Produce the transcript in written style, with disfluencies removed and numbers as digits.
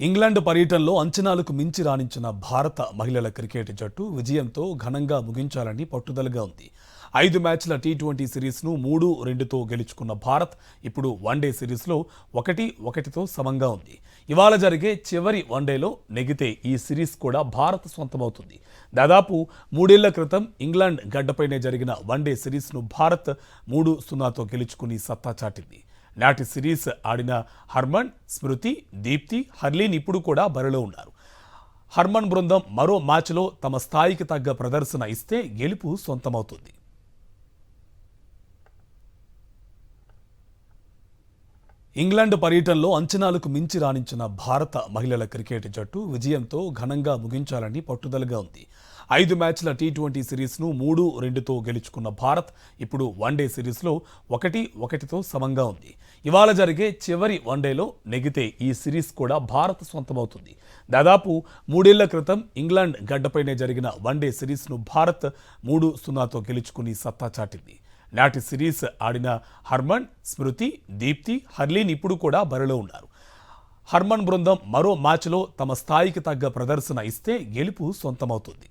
England పర్యటనలో అంచనాలకు మించి రాణించిన భారత మహిళల క్రికెట్ జట్టు విజయంతో ఘనంగా ముగించాలని పట్టుదలగా ఉంది. 5 మ్యాచ్ల టీ20 సిరీస్ను 3-2తో గెలుచుకున్న భారత్ ఇప్పుడు వన్డే సిరీస్లో 1-1తో సమంగా ఉంది. ఇవాళ జరిగే చివరి వన్డేలో నెగితే ఈ సిరీస్ కూడా భారత్ సొంతమవుతుంది. దాదాపు 3 ఏళ్ల క్రితం ఇంగ్లాండ్ గడ్డపైనే జరిగిన వన్డే సిరీస్ను భారత్ 3-0తో గెలుచుకుని సత్తా చాటింది. నాటి సిరీస్ ఆడిన హర్మన్, స్మృతి, దీప్తి, హర్లీన్ ఇప్పుడు కూడా బరిలో ఉన్నారు. హర్మన్ బృందం మరో మ్యాచ్లో తమ స్థాయికి తగ్గ ప్రదర్శన ఇస్తే గెలుపు సొంతమవుతుంది. ఇంగ్లాండ్ పర్యటనలో అంచనాలకు మించి రాణించిన భారత మహిళల క్రికెట్ జట్టు విజయంతో ఘనంగా ముగించాలని పట్టుదలగా ఉంది. 5 మ్యాచ్ల టీ20 సిరీస్ను 3-2తో గెలుచుకున్న భారత్ ఇప్పుడు వన్డే సిరీస్లో 1-1తో సమంగా ఉంది. ఇవాళ జరిగే చివరి వన్డేలో నెగితే ఈ సిరీస్ కూడా భారత్ సొంతమవుతుంది. దాదాపు 3 ఏళ్ల క్రితం ఇంగ్లాండ్ గడ్డపైనే జరిగిన వన్డే సిరీస్ను భారత్ 3-0తో గెలుచుకుని సత్తా చాటింది. నాటి సిరీస్ ఆడిన హర్మన్, స్మృతి, దీప్తి, హర్లీన్ ఇప్పుడు కూడా బరిలో ఉన్నారు. హర్మన్ బృందం మరో మ్యాచ్లో తమ స్థాయికి తగ్గ ప్రదర్శన ఇస్తే గెలుపు సొంతమవుతుంది.